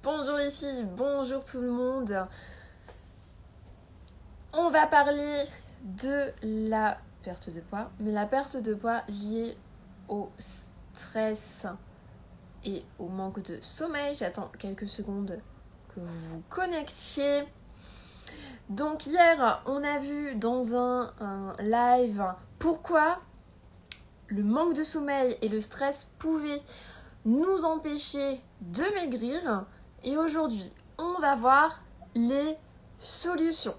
Bonjour les filles, bonjour tout le monde. On va parler de la perte de poids, mais la perte de poids liée au stress et au manque de sommeil. J'attends quelques secondes que vous vous connectiez. Donc hier, on a vu dans un live pourquoi le manque de sommeil et le stress pouvaient nous empêcher de maigrir. Et aujourd'hui, on va voir les solutions.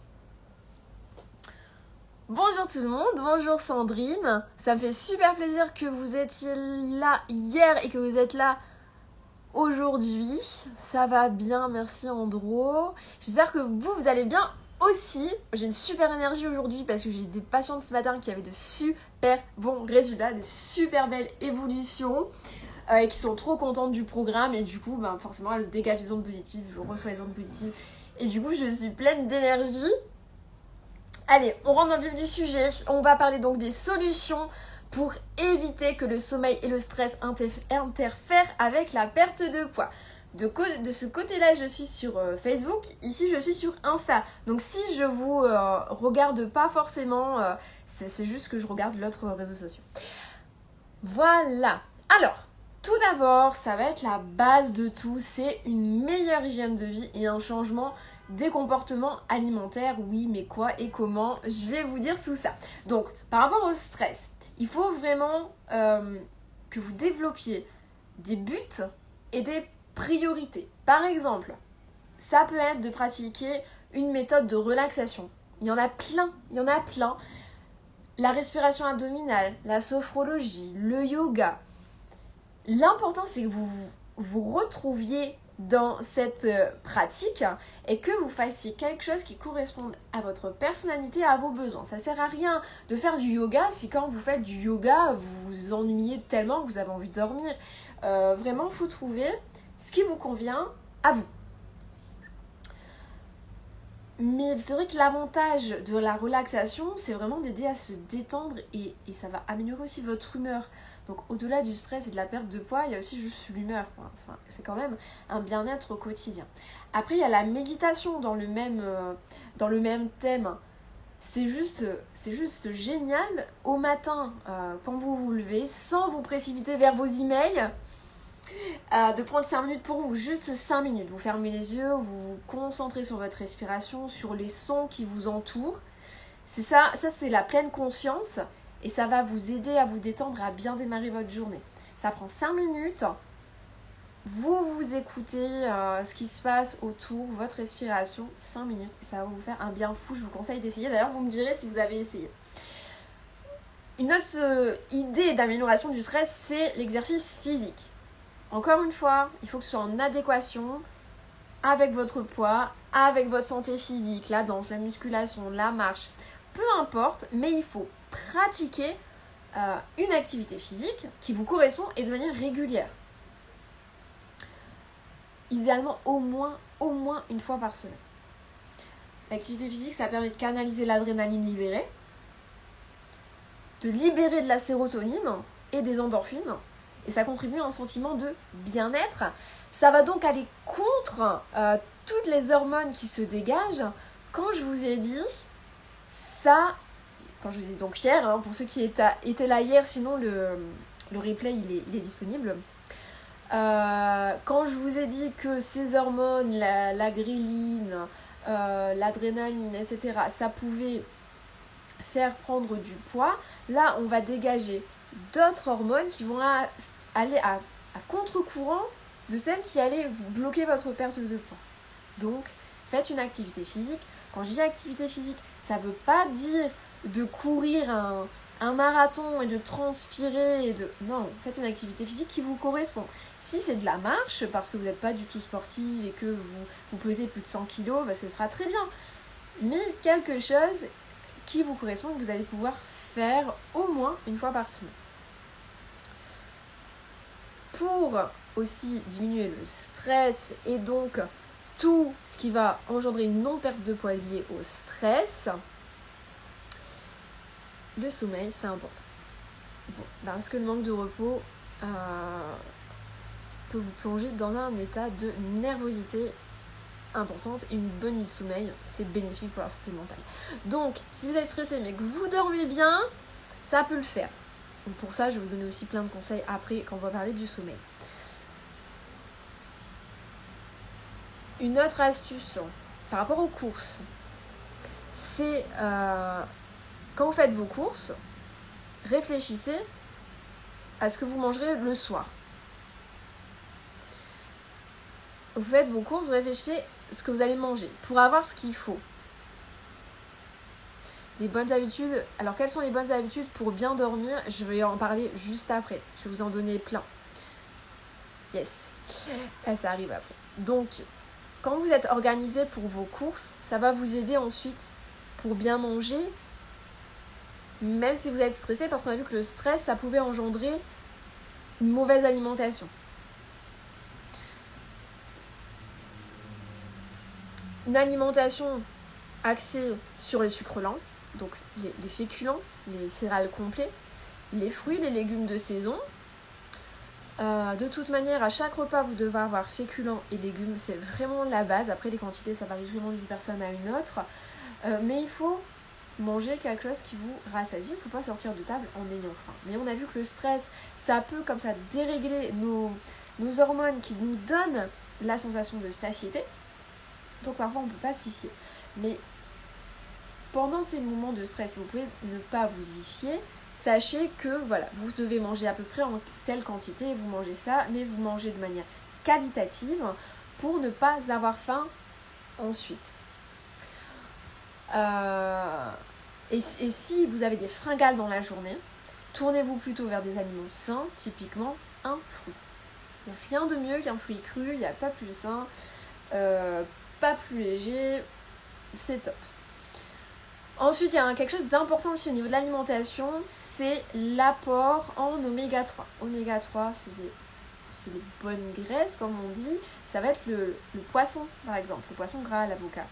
Bonjour tout le monde, bonjour Sandrine. Ça me fait super plaisir que vous étiez là hier et que vous êtes là aujourd'hui. Ça va bien, merci Andro. J'espère que vous allez bien aussi. J'ai une super énergie aujourd'hui parce que j'ai des patientes ce matin qui avaient de super bons résultats, de super belles évolutions. Et qui sont trop contentes du programme et du coup forcément elles dégagent des ondes positives, je reçois les ondes positives et du coup je suis pleine d'énergie. Allez, on rentre dans le vif du sujet, on va parler donc des solutions pour éviter que le sommeil et le stress interfèrent avec la perte de poids. De ce côté-là, je suis sur Facebook, ici je suis sur Insta. Donc si je vous regarde pas forcément, c'est juste que je regarde l'autre réseau social. Voilà. Alors, tout d'abord, ça va être la base de tout, c'est une meilleure hygiène de vie et un changement des comportements alimentaires. Oui, mais quoi et comment? Je vais vous dire tout ça. Donc, par rapport au stress, il faut vraiment que vous développiez des buts et des priorités. Par exemple, ça peut être de pratiquer une méthode de relaxation. Il y en a plein, La respiration abdominale, la sophrologie, le yoga. L'important, c'est que vous retrouviez dans cette pratique et que vous fassiez quelque chose qui corresponde à votre personnalité, à vos besoins. Ça sert à rien de faire du yoga si quand vous faites du yoga, vous vous ennuyez tellement que vous avez envie de dormir. Vraiment, il faut trouver ce qui vous convient à vous. Mais c'est vrai que l'avantage de la relaxation, c'est vraiment d'aider à se détendre et ça va améliorer aussi votre humeur. Donc au-delà du stress et de la perte de poids, il y a aussi juste l'humeur. C'est quand même un bien-être au quotidien. Après, il y a la méditation dans le même thème. C'est juste génial au matin, quand vous vous levez, sans vous précipiter vers vos emails, de prendre 5 minutes pour vous, juste 5 minutes. Vous fermez les yeux, vous vous concentrez sur votre respiration, sur les sons qui vous entourent. C'est ça c'est la pleine conscience et ça va vous aider à vous détendre, à bien démarrer votre journée. Ça prend 5 minutes, vous écoutez ce qui se passe autour, votre respiration, 5 minutes, et ça va vous faire un bien fou. Je vous conseille d'essayer, d'ailleurs vous me direz si vous avez essayé. Une autre idée d'amélioration du stress, c'est l'exercice physique. Encore une fois, il faut que ce soit en adéquation avec votre poids, avec votre santé physique, la danse, la musculation, la marche, peu importe, mais il faut pratiquer une activité physique qui vous correspond et de manière régulière. Idéalement au moins une fois par semaine. L'activité physique, ça permet de canaliser l'adrénaline libérée, de libérer de la sérotonine et des endorphines, et ça contribue à un sentiment de bien-être. Ça va donc aller contre toutes les hormones qui se dégagent. Quand je vous ai dit ça, quand je vous ai dit donc hier, pour ceux qui étaient là hier, sinon le replay il est disponible. Quand je vous ai dit que ces hormones, la ghrelin, l'adrénaline, etc., ça pouvait faire prendre du poids, là on va dégager d'autres hormones qui vont aller à contre-courant de celles qui allaient vous bloquer votre perte de poids. Donc faites une activité physique. Quand je dis activité physique, ça ne veut pas dire de courir un marathon et de transpirer Non, faites une activité physique qui vous correspond. Si c'est de la marche, parce que vous n'êtes pas du tout sportive et que vous pesez plus de 100 kg, ce sera très bien. Mais quelque chose qui vous correspond et que vous allez pouvoir faire au moins une fois par semaine. Pour aussi diminuer le stress et donc tout ce qui va engendrer une non-perte de poids liée au stress, le sommeil, c'est important. Parce que le manque de repos peut vous plonger dans un état de nervosité importante, et une bonne nuit de sommeil, c'est bénéfique pour la santé mentale. Donc, si vous êtes stressé mais que vous dormez bien, ça peut le faire. Donc pour ça, je vais vous donner aussi plein de conseils après quand on va parler du sommeil. Une autre astuce par rapport aux courses, c'est quand vous faites vos courses, réfléchissez à ce que vous mangerez le soir. Vous faites vos courses, réfléchissez à ce que vous allez manger pour avoir ce qu'il faut. Les bonnes habitudes. Alors, quelles sont les bonnes habitudes pour bien dormir? Je vais en parler juste après. Je vais vous en donner plein. Yes. Là, ça arrive après. Donc, quand vous êtes organisé pour vos courses, ça va vous aider ensuite pour bien manger, même si vous êtes stressé, parce qu'on a vu que le stress, ça pouvait engendrer une mauvaise alimentation. Une alimentation axée sur les sucres lents, donc les féculents, les céréales complets, les fruits, les légumes de saison. De toute manière, à chaque repas, vous devez avoir féculents et légumes, c'est vraiment la base. Après, les quantités, ça varie vraiment d'une personne à une autre. Mais il faut manger quelque chose qui vous rassasie. Il ne faut pas sortir de table en ayant faim. Mais on a vu que le stress, ça peut comme ça dérégler nos hormones qui nous donnent la sensation de satiété. Donc parfois, on ne peut pas s'y fier. Mais pendant ces moments de stress, vous pouvez ne pas vous y fier. Sachez que voilà, vous devez manger à peu près en telle quantité, vous mangez ça, mais vous mangez de manière qualitative pour ne pas avoir faim ensuite. Et si vous avez des fringales dans la journée, tournez-vous plutôt vers des aliments sains, typiquement un fruit. Il n'y a rien de mieux qu'un fruit cru, il n'y a pas plus sain, pas plus léger, c'est top. Ensuite, il y a quelque chose d'important aussi au niveau de l'alimentation, c'est l'apport en oméga 3. Oméga 3, c'est des bonnes graisses, comme on dit. Ça va être le poisson, par exemple, le poisson gras, l'avocat.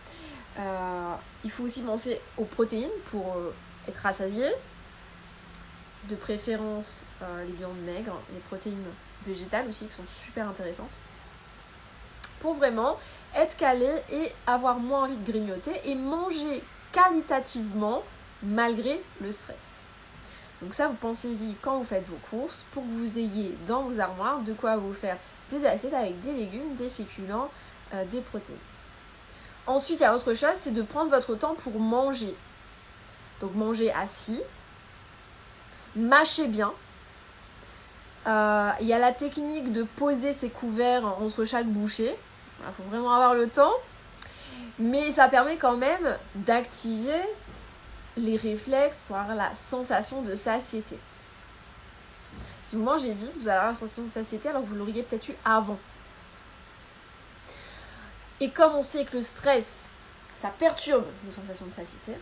Il faut aussi penser aux protéines pour être rassasié. De préférence, les viandes maigres, les protéines végétales aussi, qui sont super intéressantes. Pour vraiment être calé et avoir moins envie de grignoter et manger qualitativement malgré le stress. Donc ça, vous pensez-y quand vous faites vos courses pour que vous ayez dans vos armoires de quoi vous faire des assiettes avec des légumes, des féculents, des protéines. Ensuite, il y a autre chose, c'est de prendre votre temps pour manger. Donc manger assis, mâchez bien. Il y a la technique de poser ses couverts entre chaque bouchée. Il faut vraiment avoir le temps. Mais ça permet quand même d'activer les réflexes pour avoir la sensation de satiété. Si vous mangez vite, vous allez avoir la sensation de satiété alors que vous l'auriez peut-être eu avant. Et comme on sait que le stress, ça perturbe nos sensations de satiété,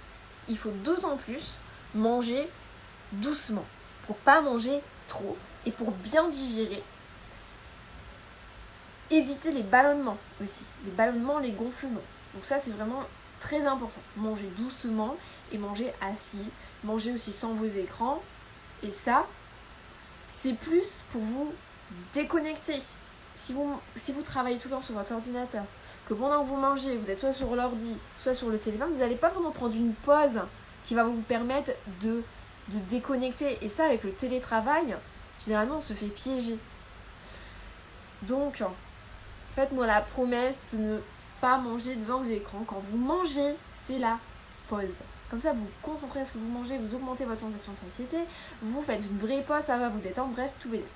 il faut d'autant plus manger doucement pour pas manger trop et pour bien digérer. Éviter les ballonnements aussi, les ballonnements, les gonflements. Donc ça, c'est vraiment très important. Manger doucement et manger assis. Manger aussi sans vos écrans. Et ça, c'est plus pour vous déconnecter. Si vous travaillez tout le temps sur votre ordinateur, que pendant que vous mangez, vous êtes soit sur l'ordi, soit sur le téléphone, vous n'allez pas vraiment prendre une pause qui va vous permettre de déconnecter. Et ça, avec le télétravail, généralement, on se fait piéger. Donc, faites-moi la promesse de ne pas manger devant vos écrans. Quand vous mangez, c'est la pause. Comme ça, vous vous concentrez sur ce que vous mangez, vous augmentez votre sensation de satiété, vous faites une vraie pause, ça va vous détendre, bref, tout bénef.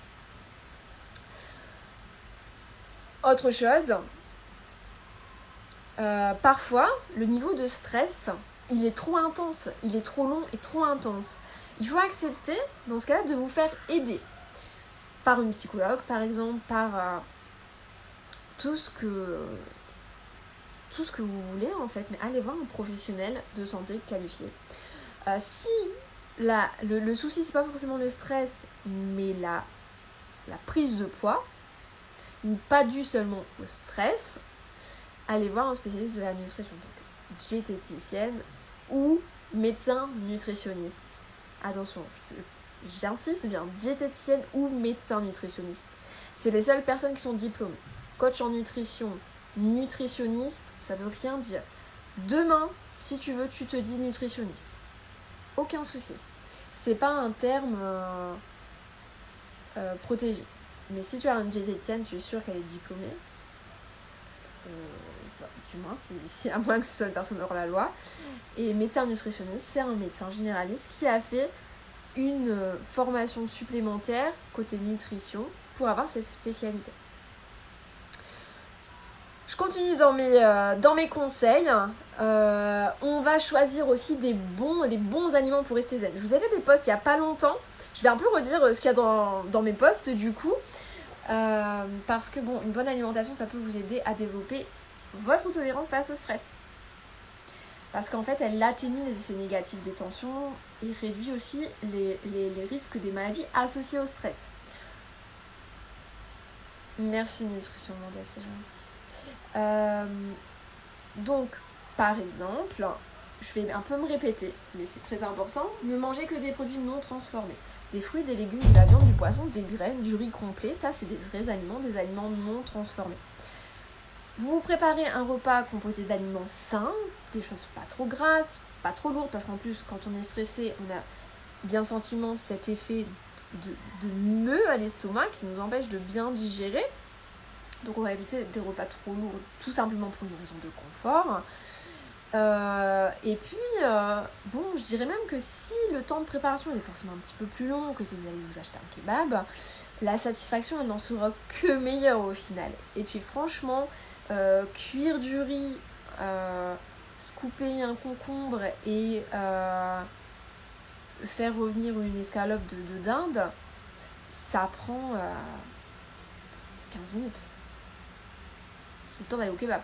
Autre chose, parfois, le niveau de stress, il est trop intense, il est trop long et trop intense. Il faut accepter, dans ce cas-là, de vous faire aider par une psychologue, par exemple, par tout ce que vous voulez en fait, mais allez voir un professionnel de santé qualifié. Si le souci c'est pas forcément le stress, mais la prise de poids, pas dû seulement au stress, allez voir un spécialiste de la nutrition, donc diététicienne ou médecin nutritionniste. Attention, j'insiste bien, diététicienne ou médecin nutritionniste. C'est les seules personnes qui sont diplômées. Coach en nutrition, nutritionniste, ça veut rien dire. Demain, si tu veux, tu te dis nutritionniste. Aucun souci. C'est pas un terme protégé. Mais si tu as une diététicienne, tu es sûr qu'elle est diplômée. Du moins, c'est à moins que ce soit une personne hors la loi. Et médecin nutritionniste, c'est un médecin généraliste qui a fait une formation supplémentaire côté nutrition pour avoir cette spécialité. Je continue dans mes conseils. On va choisir aussi des bons aliments pour rester zen. Je vous ai fait des posts il n'y a pas longtemps. Je vais un peu redire ce qu'il y a dans mes posts du coup. Parce que bon, une bonne alimentation, ça peut vous aider à développer votre tolérance face au stress. Parce qu'en fait, elle atténue les effets négatifs des tensions et réduit aussi les risques des maladies associées au stress. Merci Nutrition Mondiale, c'est gentil. Donc, par exemple, je vais un peu me répéter, mais c'est très important, ne mangez que des produits non transformés. Des fruits, des légumes, de la viande, du poisson, des graines, du riz complet, ça c'est des vrais aliments, des aliments non transformés. Vous préparez un repas composé d'aliments sains, des choses pas trop grasses, pas trop lourdes, parce qu'en plus quand on est stressé, on a bien sentiment cet effet de nœud à l'estomac qui nous empêche de bien digérer. Donc on va éviter des repas trop lourds, tout simplement pour une raison de confort. Et puis, bon, je dirais même que si le temps de préparation est forcément un petit peu plus long que si vous allez vous acheter un kebab, la satisfaction elle n'en sera que meilleure au final. Et puis franchement, cuire du riz, couper un concombre et faire revenir une escalope de dinde, ça prend 15 minutes. Le temps d'aller au kebab.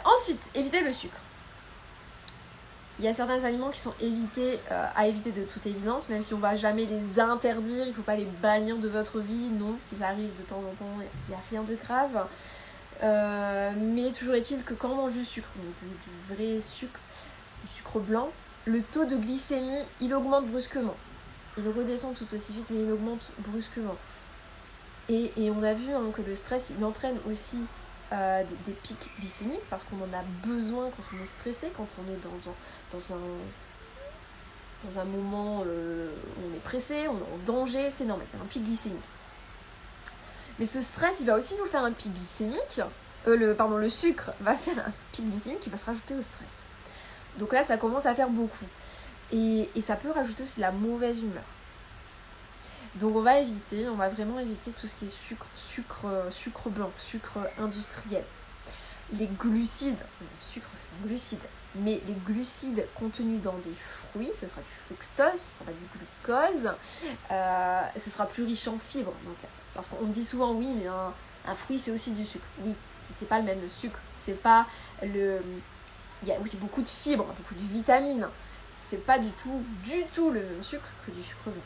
Ensuite, évitez le sucre. Il y a certains aliments qui sont à éviter de toute évidence, même si on ne va jamais les interdire, il ne faut pas les bannir de votre vie, non, si ça arrive de temps en temps, il n'y a rien de grave. Mais toujours est-il que quand on mange du sucre, donc du vrai sucre, du sucre blanc, le taux de glycémie, il augmente brusquement. Il redescend tout aussi vite, mais il augmente brusquement. Et on a vu que le stress, il entraîne aussi des pics glycémiques parce qu'on en a besoin quand on est stressé, quand on est dans un moment où on est pressé, on est en danger, c'est normal, il y a un pic glycémique. Mais ce stress, il va aussi nous faire un pic glycémique. Le sucre va faire un pic glycémique qui va se rajouter au stress. Donc là, ça commence à faire beaucoup. Et ça peut rajouter aussi la mauvaise humeur. Donc on va vraiment éviter tout ce qui est sucre blanc, sucre industriel. Les glucides, le sucre c'est un glucide, mais les glucides contenus dans des fruits, ce sera du fructose, ce sera pas du glucose, ce sera plus riche en fibres. Donc, parce qu'on me dit souvent oui, mais un fruit c'est aussi du sucre. Oui, mais c'est pas le même sucre, c'est pas il y a aussi beaucoup de fibres, beaucoup de vitamines. C'est pas du tout le même sucre que du sucre blanc.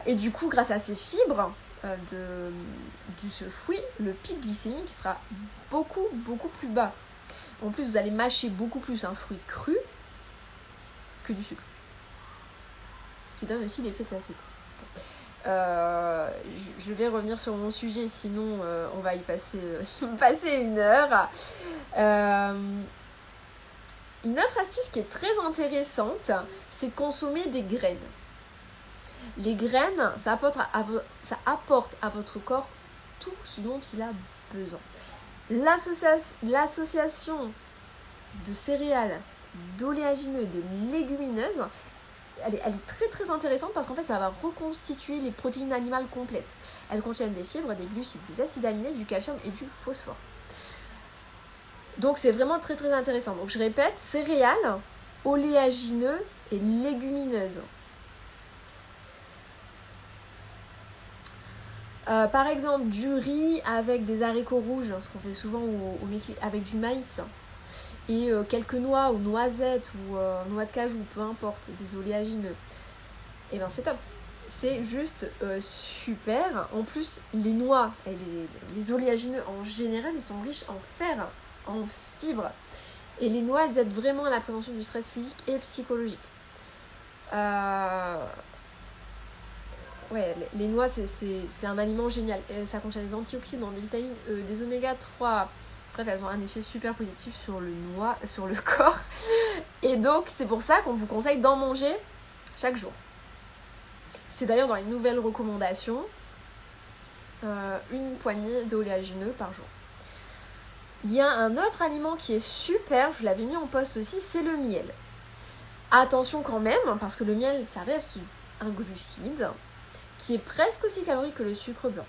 Et du coup, grâce à ces fibres de ce fruit, le pic glycémique sera beaucoup plus bas. En plus, vous allez mâcher beaucoup plus un fruit cru que du sucre. Ce qui donne aussi l'effet de satiété. Je vais revenir sur mon sujet, sinon on va y passer une heure. Une autre astuce qui est très intéressante, c'est de consommer des graines. Les graines, ça apporte à votre corps tout ce dont il a besoin. L'association de céréales, d'oléagineux, de légumineuses, elle est très très intéressante parce qu'en fait ça va reconstituer les protéines animales complètes. Elles contiennent des fibres, des glucides, des acides aminés, du calcium et du phosphore. Donc c'est vraiment très très intéressant. Donc je répète, céréales, oléagineux et légumineuses. Par exemple, du riz avec des haricots rouges, ce qu'on fait souvent avec du maïs, et quelques noix ou noisettes ou noix de cajou, peu importe, des oléagineux. Et ben c'est top. C'est juste super. En plus, les noix et les oléagineux en général, ils sont riches en fer, en fibres. Et les noix, elles aident vraiment à la prévention du stress physique et psychologique. Ouais, les noix, c'est un aliment génial. Ça contient des antioxydants, des vitamines E, des oméga 3. Bref, elles ont un effet super positif sur le corps. Et donc, c'est pour ça qu'on vous conseille d'en manger chaque jour. C'est d'ailleurs dans les nouvelles recommandations, une poignée d'oléagineux par jour. Il y a un autre aliment qui est super, je l'avais mis en post aussi, c'est le miel. Attention quand même, parce que le miel, ça reste un glucide qui est presque aussi calorique que le sucre blanc.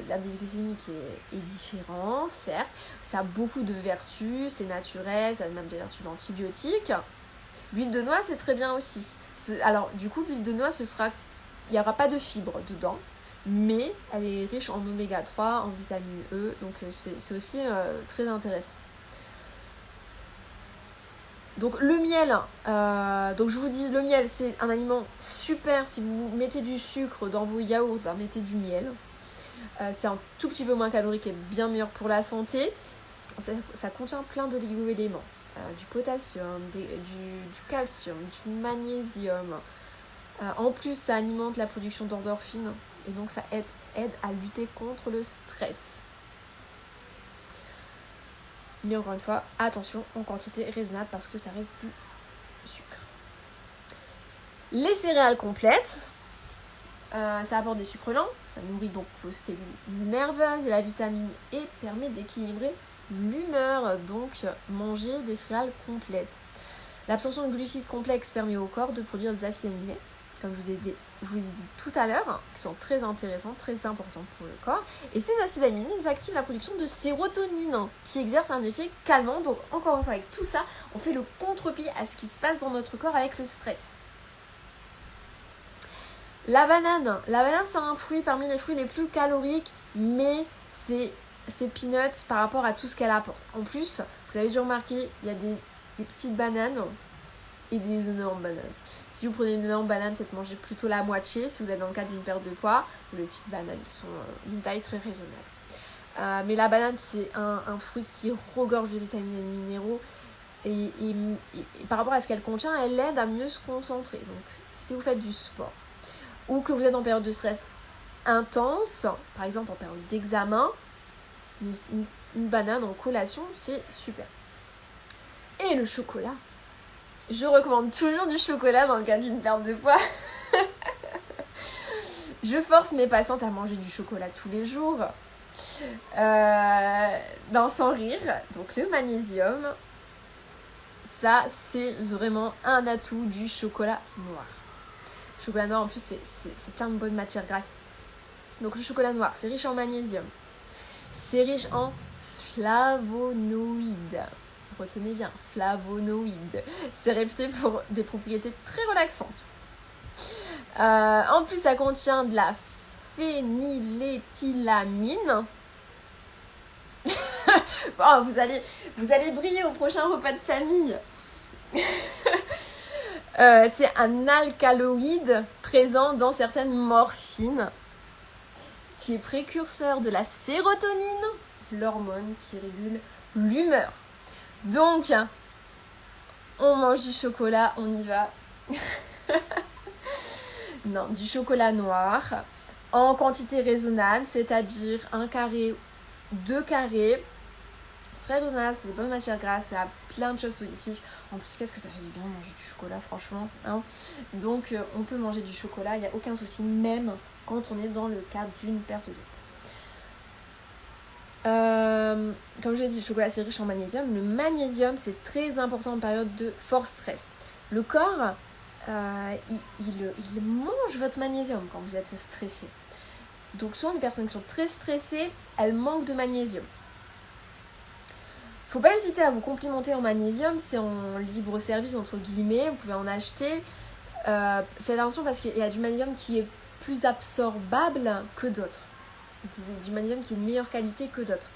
L'indice glycémique est différent, certes, ça a beaucoup de vertus, c'est naturel, ça a même des vertus d'antibiotiques. L'huile de noix, c'est très bien aussi. Alors, du coup, l'huile de noix, il n'y aura pas de fibres dedans, mais elle est riche en oméga 3, en vitamine E, donc c'est aussi très intéressant. Donc le miel, donc je vous dis, le miel c'est un aliment super. Si vous mettez du sucre dans vos yaourts, mettez du miel. C'est un tout petit peu moins calorique et bien meilleur pour la santé. Ça contient plein d'oligo-éléments, du potassium, du calcium, du magnésium. En plus, ça alimente la production d'endorphines et donc ça aide à lutter contre le stress. Mais encore une fois, attention en quantité raisonnable parce que ça reste du sucre. Les céréales complètes, ça apporte des sucres lents, ça nourrit donc vos cellules nerveuses et la vitamine E permet d'équilibrer l'humeur, donc manger des céréales complètes. L'absorption de glucides complexes permet au corps de produire des acides aminés, comme je vous ai dit tout à l'heure, qui sont très intéressants, très importants pour le corps. Et ces acides aminés, ils activent la production de sérotonine, qui exerce un effet calmant. Donc encore une fois, avec tout ça, on fait le contre-pied à ce qui se passe dans notre corps avec le stress. La banane, c'est un fruit parmi les fruits les plus caloriques, mais c'est peanuts par rapport à tout ce qu'elle apporte. En plus, vous avez dû remarquer, il y a des petites bananes et des énormes bananes. Si vous prenez une énorme banane, peut-être manger plutôt la moitié si vous êtes dans le cadre d'une perte de poids. Les petites bananes qui sont d'une taille très raisonnable. Mais la banane, c'est un fruit qui regorge de vitamines et de minéraux. Et par rapport à ce qu'elle contient, elle aide à mieux se concentrer. Donc, si vous faites du sport ou que vous êtes en période de stress intense, par exemple en période d'examen, une banane en collation, c'est super. Et le chocolat. Je recommande toujours du chocolat dans le cadre d'une perte de poids. Je force mes patientes à manger du chocolat tous les jours. Sans rire. Donc le magnésium, ça c'est vraiment un atout du chocolat noir. Le chocolat noir en plus c'est plein de bonnes matières grasses. Donc le chocolat noir, c'est riche en magnésium. C'est riche en flavonoïdes. Retenez bien, flavonoïdes. C'est réputé pour des propriétés très relaxantes. En plus, ça contient de la phényléthylamine. Oh, vous allez briller au prochain repas de famille. C'est un alcaloïde présent dans certaines morphines qui est précurseur de la sérotonine, l'hormone qui régule l'humeur. Donc, on mange du chocolat, on y va. Non, du chocolat noir en quantité raisonnable, c'est-à-dire 1 carré, 2 carrés. C'est très raisonnable, c'est des bonnes matières grasses, ça a plein de choses positives. En plus, qu'est-ce que ça fait du bien de manger du chocolat, franchement, hein. Donc, on peut manger du chocolat, il n'y a aucun souci, même quand on est dans le cadre d'une perte de poids. Comme je l'ai dit, le chocolat c'est riche en magnésium. Le magnésium c'est très important en période de fort stress. Le corps, il mange votre magnésium quand vous êtes stressé. Donc souvent les personnes qui sont très stressées, elles manquent de magnésium. Faut pas hésiter à vous complimenter en magnésium, c'est en libre service entre guillemets, vous pouvez en acheter. Faites attention parce qu'il y a du magnésium qui est plus absorbable que d'autres. Du magnésium qui est de meilleure qualité que d'autres.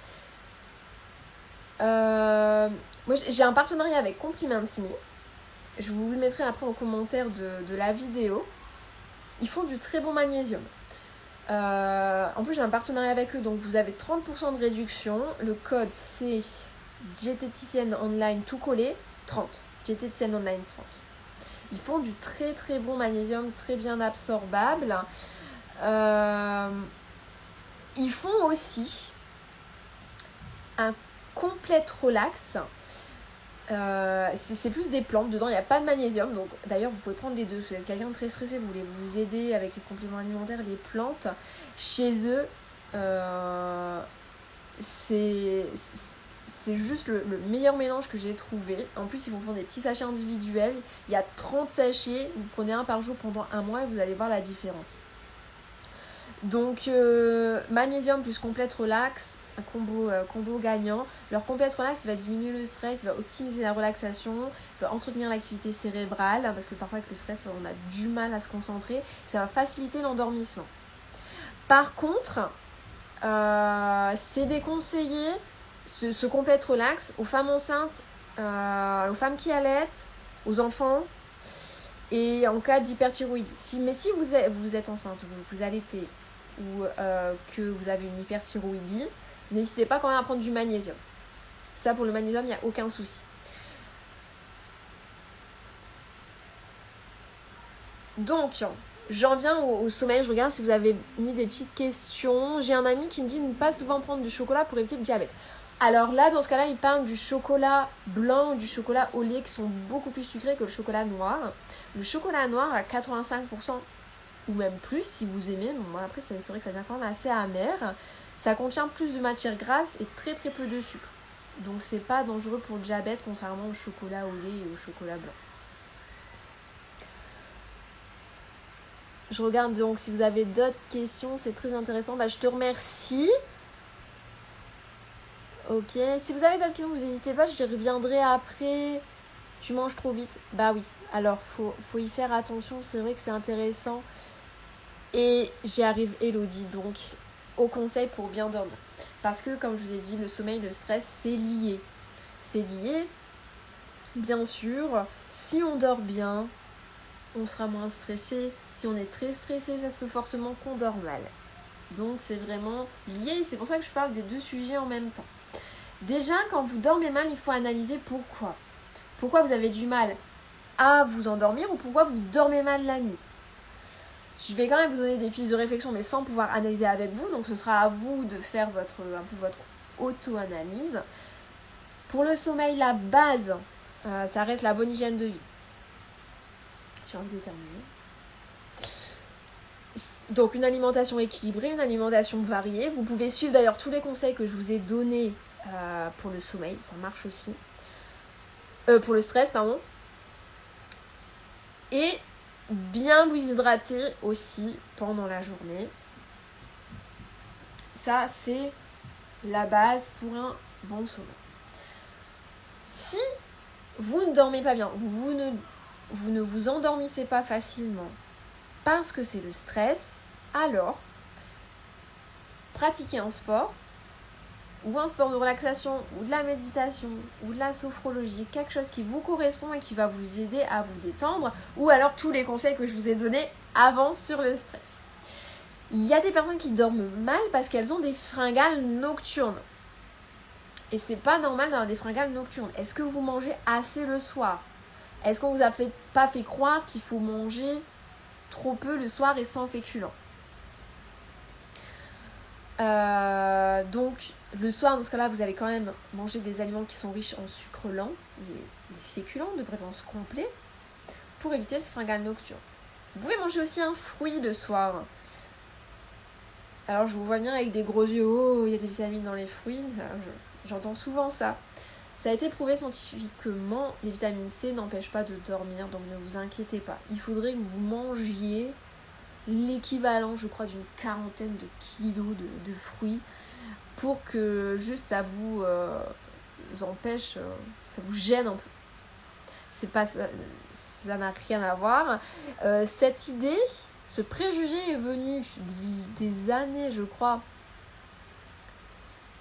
Moi j'ai un partenariat avec Compliments Me. Je vous le mettrai après en commentaire de la vidéo. Ils font du très bon magnésium. En plus j'ai un partenariat avec eux, donc vous avez 30% de réduction. Le code c'est diététicienne online tout collé 30. Diététicienne online 30. Ils font du très très bon magnésium, très bien absorbable. Ils font aussi un complète relax. C'est plus des plantes, dedans il n'y a pas de magnésium, donc d'ailleurs vous pouvez prendre les deux. Si vous êtes quelqu'un de très stressé, vous voulez vous aider avec les compléments alimentaires, les plantes, chez eux c'est juste le meilleur mélange que j'ai trouvé. En plus ils vous font des petits sachets individuels, il y a 30 sachets, vous prenez un par jour pendant un mois et vous allez voir la différence. Donc magnésium plus complète relax, un combo gagnant. Leur complète relax, il va diminuer le stress, il va optimiser la relaxation, il va entretenir l'activité cérébrale, parce que parfois avec le stress on a du mal à se concentrer, ça va faciliter l'endormissement. Par contre, c'est déconseillé ce complète relax aux femmes enceintes, aux femmes qui allaitent, aux enfants et en cas d'hyperthyroïdie. Mais si vous êtes enceinte, vous allaitez ou que vous avez une hyperthyroïdie, n'hésitez pas quand même à prendre du magnésium. Ça, pour le magnésium, il n'y a aucun souci. Donc, j'en viens au sommeil. Je regarde si vous avez mis des petites questions. J'ai un ami qui me dit de ne pas souvent prendre du chocolat pour éviter le diabète. Alors là, dans ce cas-là, il parle du chocolat blanc ou du chocolat au lait qui sont beaucoup plus sucrés que le chocolat noir. Le chocolat noir à 85% ou même plus si vous aimez. Bon, après, c'est vrai que ça devient quand même assez amer. Ça contient plus de matière grasse et très très peu de sucre. Donc c'est pas dangereux pour le diabète contrairement au chocolat au lait et au chocolat blanc. Je regarde donc si vous avez d'autres questions, c'est très intéressant. Je te remercie. Ok, si vous avez d'autres questions, vous n'hésitez pas, j'y reviendrai après. Tu manges trop vite. Bah oui, alors faut y faire attention, c'est vrai que c'est intéressant. Et j'y arrive, Elodie, donc au conseil pour bien dormir. Parce que comme je vous ai dit, le sommeil, le stress, c'est lié. C'est lié, bien sûr. Si on dort bien, on sera moins stressé. Si on est très stressé, ça se peut fortement qu'on dort mal. Donc c'est vraiment lié. C'est pour ça que je parle des deux sujets en même temps. Déjà, quand vous dormez mal, il faut analyser pourquoi. Pourquoi vous avez du mal à vous endormir ou pourquoi vous dormez mal la nuit. Je vais quand même vous donner des pistes de réflexion, mais sans pouvoir analyser avec vous. Donc ce sera à vous de faire un peu votre auto-analyse. Pour le sommeil, la base, ça reste la bonne hygiène de vie. J'ai envie de terminer. Donc une alimentation équilibrée, une alimentation variée. Vous pouvez suivre d'ailleurs tous les conseils que je vous ai donnés pour le sommeil. Ça marche aussi. Pour le stress, pardon. Et bien vous hydrater aussi pendant la journée. Ça, c'est la base pour un bon sommeil. Si vous ne dormez pas bien, vous ne vous endormissez pas facilement parce que c'est le stress, alors pratiquez un sport ou un sport de relaxation ou de la méditation ou de la sophrologie, quelque chose qui vous correspond et qui va vous aider à vous détendre, ou alors tous les conseils que je vous ai donnés avant sur le stress. Il y a des personnes qui dorment mal parce qu'elles ont des fringales nocturnes. Et c'est pas normal d'avoir des fringales nocturnes. Est-ce que vous mangez assez le soir ? Est-ce qu'on vous a pas fait croire qu'il faut manger trop peu le soir et sans féculents ? Donc le soir, dans ce cas-là, vous allez quand même manger des aliments qui sont riches en sucre lent, les féculents de préférence complets, pour éviter ce fringale nocturne. Vous pouvez manger aussi un fruit le soir. Alors je vous vois venir avec des gros yeux, oh, il y a des vitamines dans les fruits. J'entends souvent ça. Ça a été prouvé scientifiquement, les vitamines C n'empêchent pas de dormir, donc ne vous inquiétez pas. Il faudrait que vous mangiez l'équivalent, je crois, d'une 40aine de kilos de fruits pour que juste ça vous empêche, ça vous gêne un peu. C'est pas ça n'a rien à voir. Cette idée, ce préjugé est venu des années, je crois,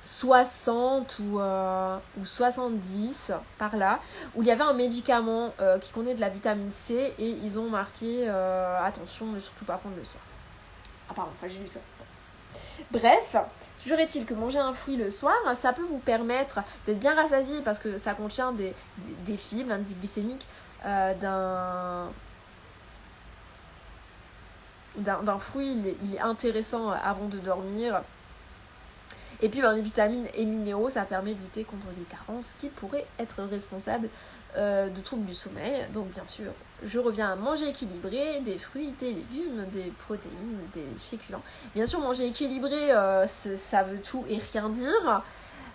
60 ou 70 par là, où il y avait un médicament qui contenait de la vitamine C et ils ont marqué attention, ne surtout pas prendre le soir. Ah pardon, j'ai lu ça. Bref, toujours est-il que manger un fruit le soir, ça peut vous permettre d'être bien rassasié parce que ça contient des fibres, l'indice glycémique d'un fruit, il est intéressant avant de dormir. Et puis les vitamines et minéraux, ça permet de lutter contre des carences qui pourraient être responsables de troubles du sommeil. Donc bien sûr, je reviens à manger équilibré, des fruits, des légumes, des protéines, des féculents. Bien sûr, manger équilibré, ça veut tout et rien dire.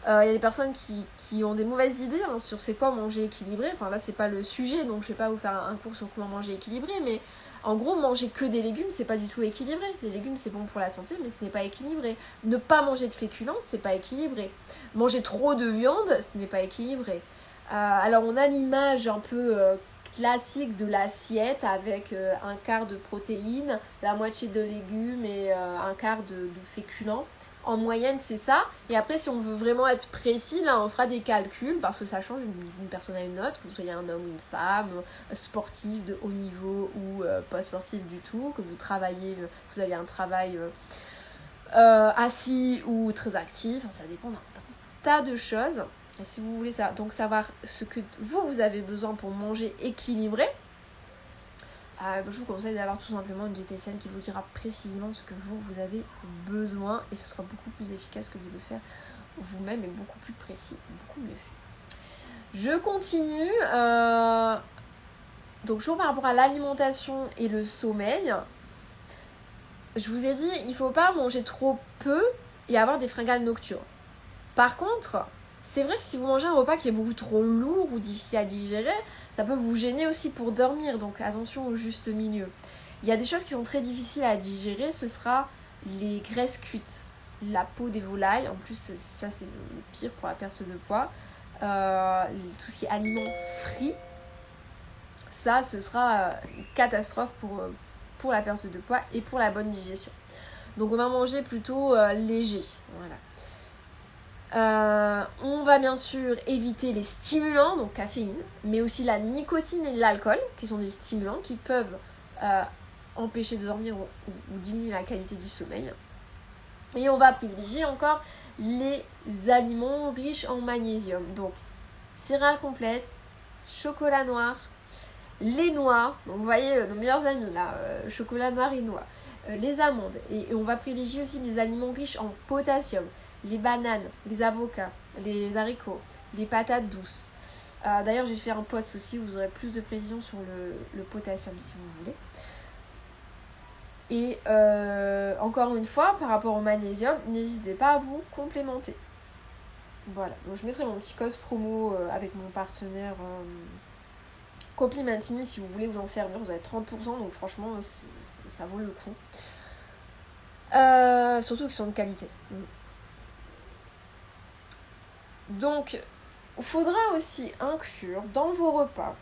Il y a des personnes qui ont des mauvaises idées sur c'est quoi manger équilibré. Enfin là, c'est pas le sujet, donc je vais pas vous faire un cours sur comment manger équilibré, mais en gros, manger que des légumes, c'est pas du tout équilibré. Les légumes, c'est bon pour la santé, mais ce n'est pas équilibré. Ne pas manger de féculents, c'est pas équilibré. Manger trop de viande, ce n'est pas équilibré. Alors, on a l'image un peu classique de l'assiette avec un quart de protéines, la moitié de légumes et un quart de féculents. En moyenne, c'est ça. Et après, si on veut vraiment être précis, là, on fera des calculs parce que ça change d'une personne à une autre, que vous soyez un homme ou une femme, sportif de haut niveau ou pas sportif du tout, que vous travaillez, vous avez un travail assis ou très actif. Enfin, ça dépend d'un tas de choses. Et si vous voulez donc savoir ce que vous avez besoin pour manger équilibré, je vous conseille d'avoir tout simplement une diététicienne qui vous dira précisément ce que vous avez besoin et ce sera beaucoup plus efficace que de le faire vous-même et beaucoup plus précis, beaucoup mieux fait. Je continue. Donc toujours par rapport à l'alimentation et le sommeil, je vous ai dit, il ne faut pas manger trop peu et avoir des fringales nocturnes. Par contre, c'est vrai que si vous mangez un repas qui est beaucoup trop lourd ou difficile à digérer, ça peut vous gêner aussi pour dormir, donc attention au juste milieu. Il y a des choses qui sont très difficiles à digérer, ce sera les graisses cuites, la peau des volailles, en plus ça c'est le pire pour la perte de poids, tout ce qui est aliments frits, ça ce sera une catastrophe pour la perte de poids et pour la bonne digestion. Donc on va manger plutôt léger, voilà. On va bien sûr éviter les stimulants, donc caféine, mais aussi la nicotine et l'alcool, qui sont des stimulants qui peuvent empêcher de dormir ou diminuer la qualité du sommeil. Et on va privilégier encore les aliments riches en magnésium, donc céréales complètes, chocolat noir, les noix, donc vous voyez nos meilleurs amis là, chocolat noir et noix, les amandes, et on va privilégier aussi les aliments riches en potassium, les bananes, les avocats, les haricots, les patates douces. D'ailleurs, je vais faire un post aussi où vous aurez plus de précision sur le potassium si vous voulez. Et encore une fois, par rapport au magnésium, n'hésitez pas à vous complémenter. Voilà, donc je mettrai mon petit code promo avec mon partenaire Compliment Me si vous voulez vous en servir. Vous avez 30%, donc franchement, ça vaut le coup. Surtout qu'ils sont de qualité. Donc, il faudra aussi inclure dans vos repas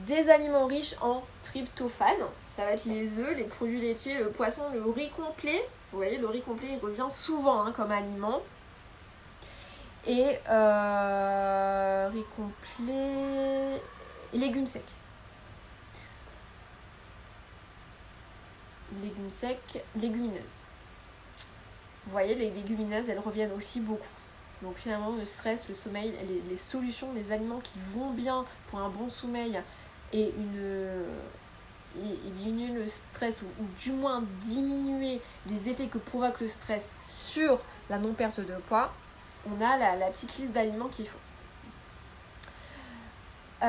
des aliments riches en tryptophane. Ça va être les œufs, les produits laitiers, le poisson, le riz complet. Vous voyez, le riz complet, il revient souvent comme aliment. Et riz complet, légumes secs. Légumes secs, légumineuses. Vous voyez, les légumineuses, elles reviennent aussi beaucoup. Donc finalement, le stress, le sommeil, les solutions, les aliments qui vont bien pour un bon sommeil et diminuer le stress ou du moins diminuer les effets que provoque le stress sur la non-perte de poids, on a la petite liste d'aliments qu'il faut. Il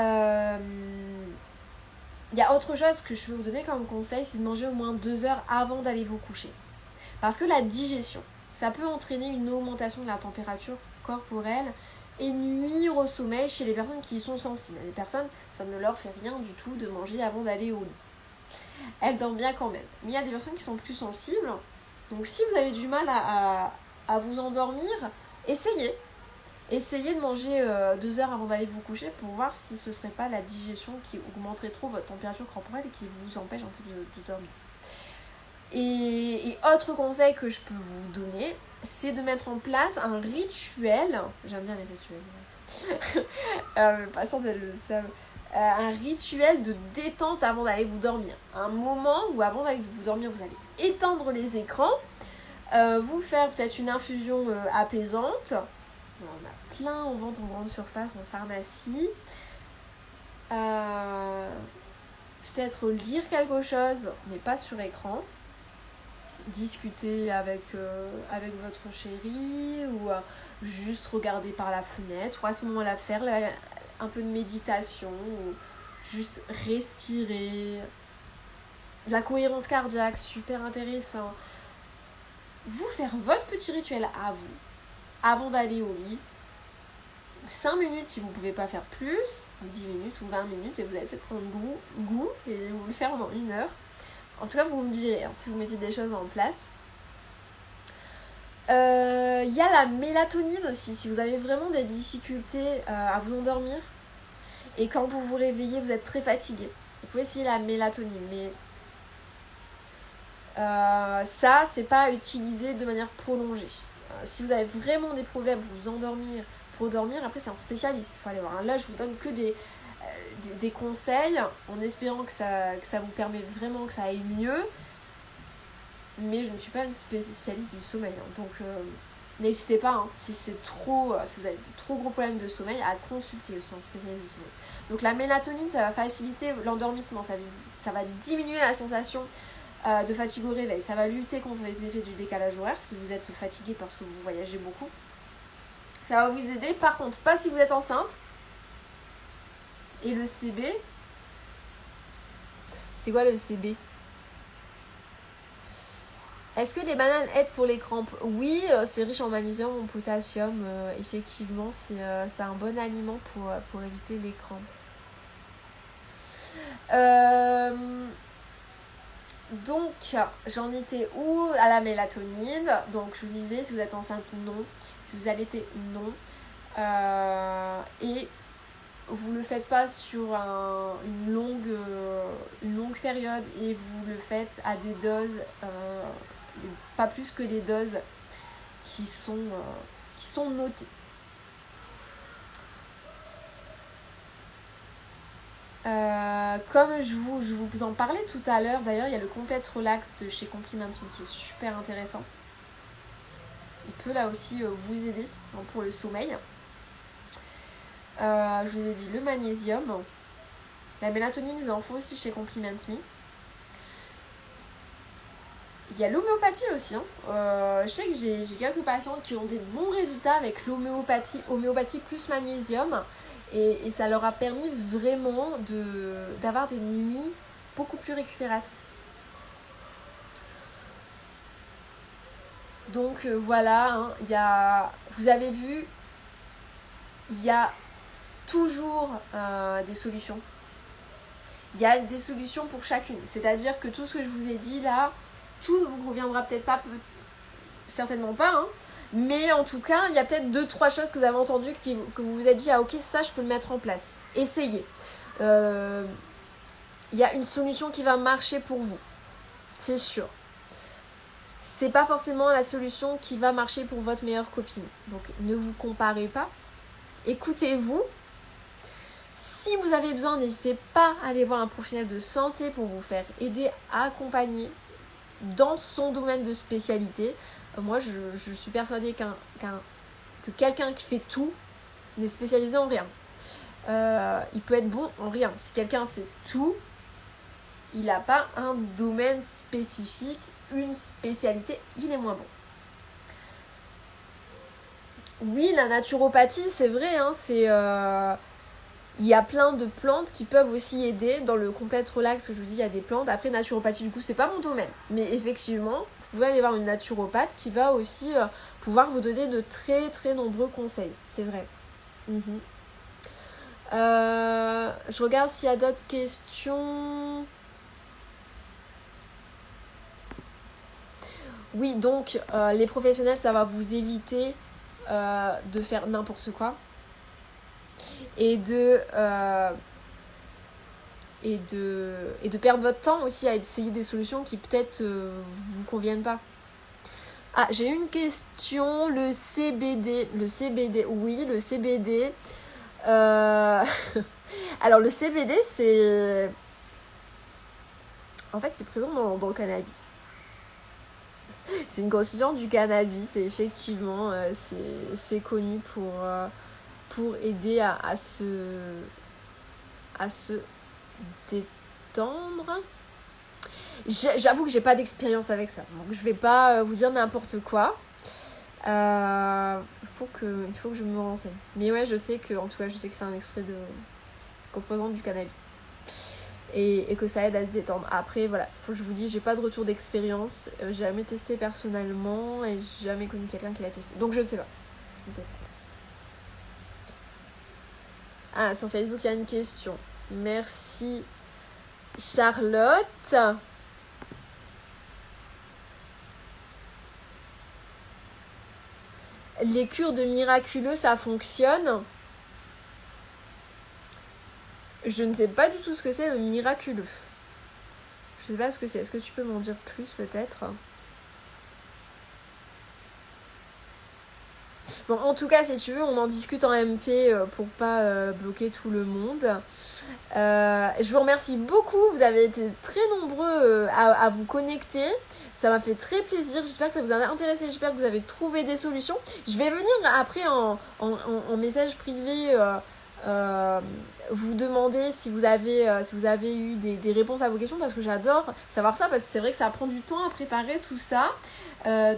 y a autre chose que je peux vous donner comme conseil, c'est de manger au moins 2 heures avant d'aller vous coucher. Parce que la digestion, ça peut entraîner une augmentation de la température corporelle et nuire au sommeil chez les personnes qui sont sensibles. Les personnes, ça ne leur fait rien du tout de manger avant d'aller au lit. Elles dorment bien quand même. Mais il y a des personnes qui sont plus sensibles. Donc si vous avez du mal à vous endormir, essayez. Essayez de manger 2 heures avant d'aller vous coucher pour voir si ce ne serait pas la digestion qui augmenterait trop votre température corporelle et qui vous empêche un peu de dormir. Et autre conseil que je peux vous donner, c'est de mettre en place un rituel. J'aime bien les rituels. Mes patientes, elles le savent. Un rituel de détente avant d'aller vous dormir. Un moment où avant d'aller vous dormir, vous allez éteindre les écrans, vous faire peut-être une infusion apaisante. On a plein en vente en grande surface, en pharmacie. Peut-être lire quelque chose, mais pas sur écran. Discuter avec votre chéri ou juste regarder par la fenêtre ou à ce moment-là faire un peu de méditation ou juste respirer. La cohérence cardiaque, super intéressant. Vous faire votre petit rituel à vous avant d'aller au lit. 5 minutes si vous ne pouvez pas faire plus, 10 minutes ou 20 minutes, et vous allez peut-être prendre goût et vous le faire pendant 1 heure. En tout cas, vous me direz si vous mettez des choses en place. Y a la mélatonine aussi, si vous avez vraiment des difficultés à vous endormir et quand vous vous réveillez, vous êtes très fatigué. Vous pouvez essayer la mélatonine, mais ça, c'est pas à utiliser de manière prolongée. Si vous avez vraiment des problèmes pour vous endormir, après c'est un spécialiste qu'il faut aller voir. Là, je vous donne que des conseils en espérant que ça vous permet vraiment que ça aille mieux. Mais je ne suis pas une spécialiste du sommeil. Donc n'hésitez pas, si vous avez de trop gros problèmes de sommeil, à consulter aussi un spécialiste du sommeil. Donc la mélatonine, ça va faciliter l'endormissement. Ça va diminuer la sensation de fatigue au réveil. Ça va lutter contre les effets du décalage horaire si vous êtes fatigué parce que vous voyagez beaucoup. Ça va vous aider, par contre, pas si vous êtes enceinte. Et le CB, c'est quoi le CB ? Est-ce que les bananes aident pour les crampes ? Oui, c'est riche en magnésium, en potassium. Effectivement, c'est un bon aliment pour éviter les crampes. Donc, j'en étais où ? À la mélatonine. Donc, je vous disais, si vous êtes enceinte, non. Si vous allaitez, non. Et vous ne le faites pas sur une longue période et vous le faites à des doses, pas plus que les doses qui sont notées. Comme je vous en parlais tout à l'heure, d'ailleurs il y a le Complete Relax de chez Compliment Me qui est super intéressant. Il peut là aussi vous aider pour le sommeil. Je vous ai dit le magnésium. La mélatonine, ils en font aussi chez Compliment Me. Il y a l'homéopathie aussi. Je sais que j'ai quelques patientes qui ont des bons résultats avec homéopathie plus magnésium. Et ça leur a permis vraiment d'avoir des nuits beaucoup plus récupératrices. Donc voilà, vous avez vu, il y a toujours des solutions. Il y a des solutions pour chacune. C'est-à-dire que tout ce que je vous ai dit là, tout ne vous conviendra peut-être pas, certainement pas, mais en tout cas, il y a peut-être 2-3 choses que vous avez entendues que vous vous êtes dit, ah ok, ça je peux le mettre en place. Essayez. Il y a une solution qui va marcher pour vous, c'est sûr. C'est pas forcément la solution qui va marcher pour votre meilleure copine. Donc ne vous comparez pas. Écoutez-vous. Si vous avez besoin, n'hésitez pas à aller voir un professionnel de santé pour vous faire aider, accompagner dans son domaine de spécialité. Moi, je suis persuadée que quelqu'un qui fait tout n'est spécialisé en rien. Il peut être bon en rien. Si quelqu'un fait tout, il n'a pas un domaine spécifique, une spécialité, il est moins bon. Oui, la naturopathie, c'est vrai, il y a plein de plantes qui peuvent aussi aider. Dans le Complete Relax, que je vous dis, il y a des plantes. Après, naturopathie, du coup, c'est pas mon domaine. Mais effectivement, vous pouvez aller voir une naturopathe qui va aussi pouvoir vous donner de très, très nombreux conseils. C'est vrai. Je regarde s'il y a d'autres questions. Oui, donc, les professionnels, ça va vous éviter de faire n'importe quoi. Et de perdre votre temps aussi à essayer des solutions qui peut-être vous conviennent pas. Ah, j'ai une question, le CBD, oui, le CBD. Alors le CBD, c'est présent dans le cannabis. C'est une constituant du cannabis et effectivement, c'est connu pour aider à se à se détendre. J'avoue que j'ai pas d'expérience avec ça, donc je vais pas vous dire n'importe quoi. Il faut que je me renseigne. Mais ouais, je sais que c'est un extrait de composant du cannabis. Et que ça aide à se détendre. Après, voilà, faut que je vous dise, j'ai pas de retour d'expérience. J'ai jamais testé personnellement et j'ai jamais connu quelqu'un qui l'a testé. Donc je sais pas. Ah, sur Facebook, il y a une question. Merci Charlotte. Les cures de miraculeux, ça fonctionne? Je ne sais pas du tout ce que c'est le miraculeux. Je sais pas ce que c'est. Est-ce que tu peux m'en dire plus peut-être? Bon, en tout cas, si tu veux, on en discute en MP pour pas bloquer tout le monde. Je vous remercie beaucoup. Vous avez été très nombreux à vous connecter. Ça m'a fait très plaisir. J'espère que ça vous a intéressé. J'espère que vous avez trouvé des solutions. Je vais venir après en message privé vous demander si vous avez eu des réponses à vos questions, parce que j'adore savoir ça, parce que c'est vrai que ça prend du temps à préparer tout ça.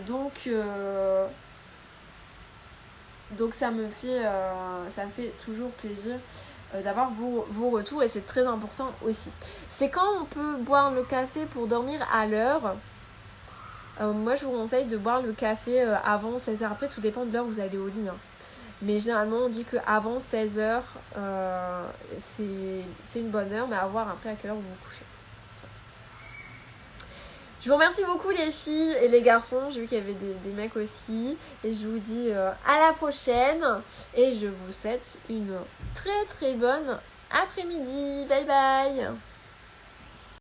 Donc ça me fait toujours plaisir d'avoir vos retours, et c'est très important aussi. C'est quand on peut boire le café pour dormir à l'heure? Moi je vous conseille de boire le café avant 16h. Après tout dépend de l'heure où vous allez au lit, hein. Mais généralement on dit qu'avant 16h c'est une bonne heure, mais à voir après à quelle heure vous vous couchez. Je vous remercie beaucoup les filles et les garçons. J'ai vu qu'il y avait des mecs aussi. Et je vous dis à la prochaine. Et je vous souhaite une très très bonne après-midi. Bye bye.